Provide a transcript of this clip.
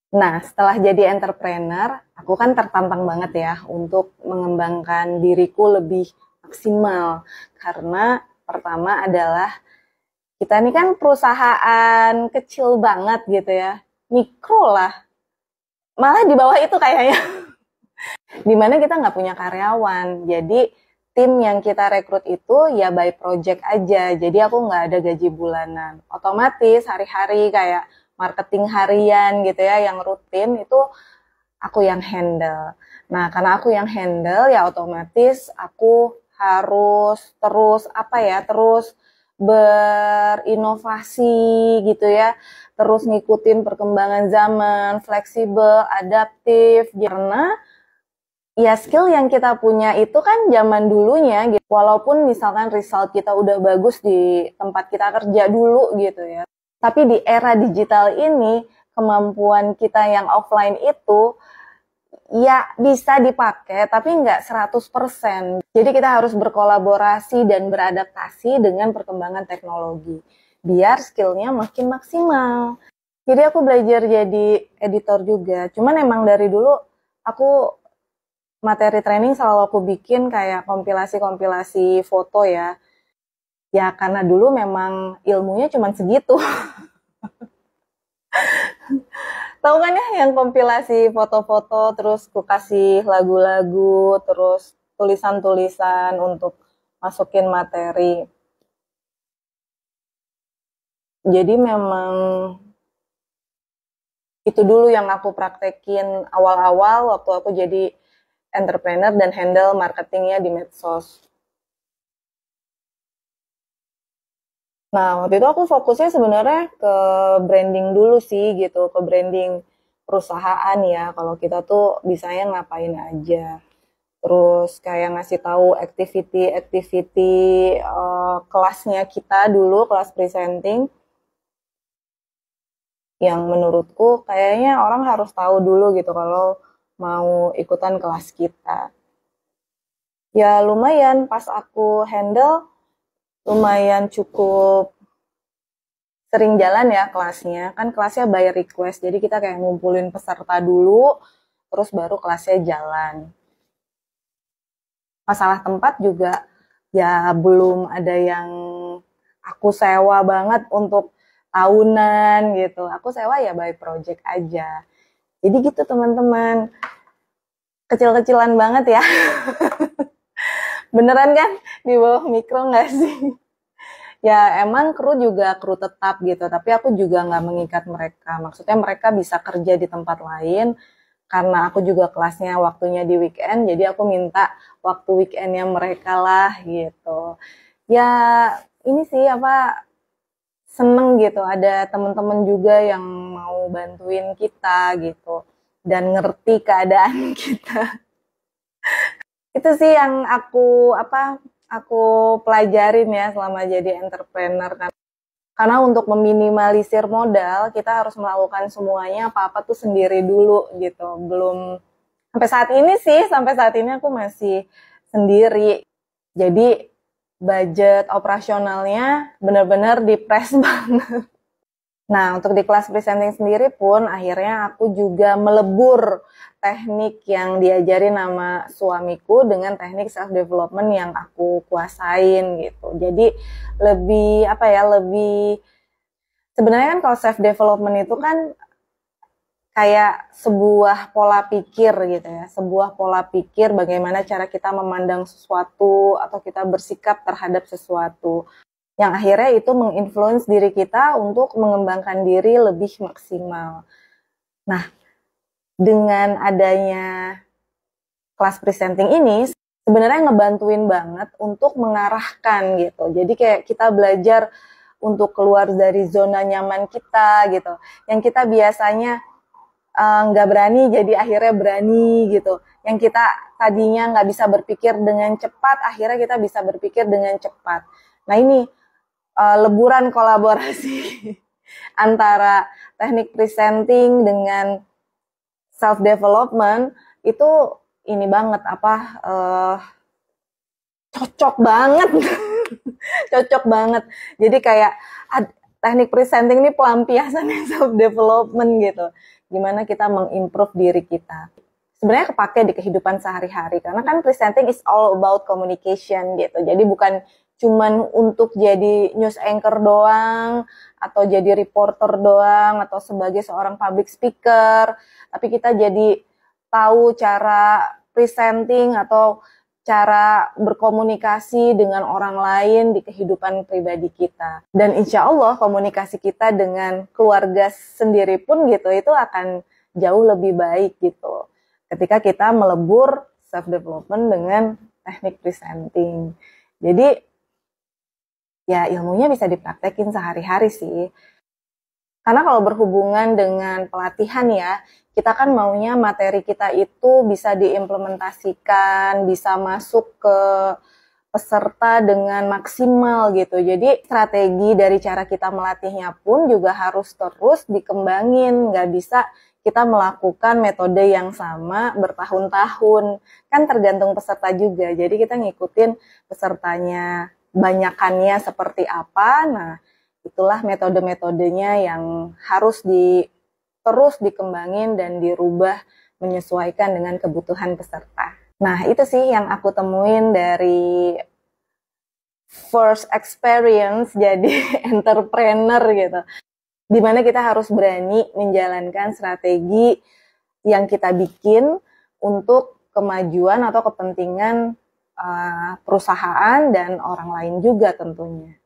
Nah, setelah jadi entrepreneur, aku kan tertantang banget ya untuk mengembangkan diriku lebih maksimal. Karena pertama adalah kita ini kan perusahaan kecil banget gitu ya, mikro lah, malah di bawah itu kayaknya. Dimana kita nggak punya karyawan, jadi tim yang kita rekrut itu ya by project aja, jadi aku nggak ada gaji bulanan. Otomatis hari-hari kayak marketing harian gitu ya, yang rutin itu aku yang handle. Nah, karena aku yang handle ya otomatis aku harus terus terus berinovasi gitu ya, terus ngikutin perkembangan zaman, fleksibel, adaptif, karena ya skill yang kita punya itu kan zaman dulunya gitu. Walaupun misalkan result kita udah bagus di tempat kita kerja dulu gitu ya. Tapi di era digital ini, kemampuan kita yang offline itu ya bisa dipakai tapi nggak 100%. Jadi kita harus berkolaborasi dan beradaptasi dengan perkembangan teknologi. Biar skillnya makin maksimal. Jadi aku belajar jadi editor juga. Cuman emang dari dulu aku materi training selalu aku bikin kayak kompilasi-kompilasi foto ya. Ya karena dulu memang ilmunya cuma segitu. Tahu kan ya yang kompilasi foto-foto, terus ku kasih lagu-lagu, terus tulisan-tulisan untuk masukin materi. Jadi memang itu dulu yang aku praktekin awal-awal waktu aku jadi entrepreneur dan handle marketingnya di medsos. Nah, waktu itu aku fokusnya sebenarnya ke branding dulu sih gitu, ke branding perusahaan ya. Kalau kita tuh bisanya ngapain aja. Terus kayak ngasih tahu activity kelasnya kita dulu, kelas presenting, yang menurutku kayaknya orang harus tahu dulu gitu kalau mau ikutan kelas kita. Ya lumayan pas aku handle, lumayan cukup sering jalan ya kelasnya. Kan kelasnya by request, jadi kita kayak ngumpulin peserta dulu, terus baru kelasnya jalan. Masalah tempat juga ya belum ada yang aku sewa banget untuk tahunan gitu. Aku sewa ya by project aja. Jadi gitu teman-teman. Kecil-kecilan banget ya. Beneran kan? Di bawah mikro nggak sih? Ya emang kru juga kru tetap gitu. Tapi aku juga nggak mengikat mereka. Maksudnya mereka bisa kerja di tempat lain. Karena aku juga kelasnya waktunya di weekend. Jadi aku minta waktu weekendnya mereka lah gitu. Ya ini sih seneng gitu ada teman-teman juga yang mau bantuin kita gitu dan ngerti keadaan kita. Itu sih yang aku pelajarin ya selama jadi entrepreneur. Karena untuk meminimalisir modal kita harus melakukan semuanya apa-apa tuh sendiri dulu gitu. Belum sampai saat ini aku masih sendiri. Jadi budget operasionalnya benar-benar dipres banget. Nah, untuk di kelas presenting sendiri pun akhirnya aku juga melebur teknik yang diajarin sama suamiku dengan teknik self development yang aku kuasain gitu. Jadi lebih sebenarnya kan kalau self development itu kan kayak sebuah pola pikir gitu ya, sebuah pola pikir bagaimana cara kita memandang sesuatu atau kita bersikap terhadap sesuatu. Yang akhirnya itu menginfluence diri kita untuk mengembangkan diri lebih maksimal. Nah, dengan adanya kelas presenting ini, sebenarnya ngebantuin banget untuk mengarahkan gitu. Jadi kayak kita belajar untuk keluar dari zona nyaman kita gitu. Yang kita biasanya nggak berani, jadi akhirnya berani gitu. Yang kita tadinya nggak bisa berpikir dengan cepat, akhirnya kita bisa berpikir dengan cepat. Nah ini leburan kolaborasi antara teknik presenting dengan self development itu ini banget cocok banget. Cocok banget. Jadi kayak teknik presenting ini pelampiasan self development gitu. gimana kita mengimprove diri kita. Sebenarnya kepake di kehidupan sehari-hari, karena kan presenting is all about communication gitu. Jadi bukan cuman untuk jadi news anchor doang, atau jadi reporter doang, atau sebagai seorang public speaker, tapi kita jadi tahu cara presenting atau cara berkomunikasi dengan orang lain di kehidupan pribadi kita. Dan insya Allah komunikasi kita dengan keluarga sendiri pun gitu, itu akan jauh lebih baik gitu, ketika kita melebur self-development dengan teknik presenting. Jadi, ya ilmunya bisa dipraktekin sehari-hari sih. Karena kalau berhubungan dengan pelatihan ya, kita kan maunya materi kita itu bisa diimplementasikan, bisa masuk ke peserta dengan maksimal gitu. Jadi strategi dari cara kita melatihnya pun juga harus terus dikembangin, nggak bisa kita melakukan metode yang sama bertahun-tahun. Kan tergantung peserta juga, jadi kita ngikutin pesertanya, banyakannya seperti apa. Nah, itulah metode-metodenya yang harus terus dikembangin dan dirubah menyesuaikan dengan kebutuhan peserta. Nah, itu sih yang aku temuin dari first experience jadi entrepreneur gitu. Dimana kita harus berani menjalankan strategi yang kita bikin untuk kemajuan atau kepentingan perusahaan dan orang lain juga tentunya.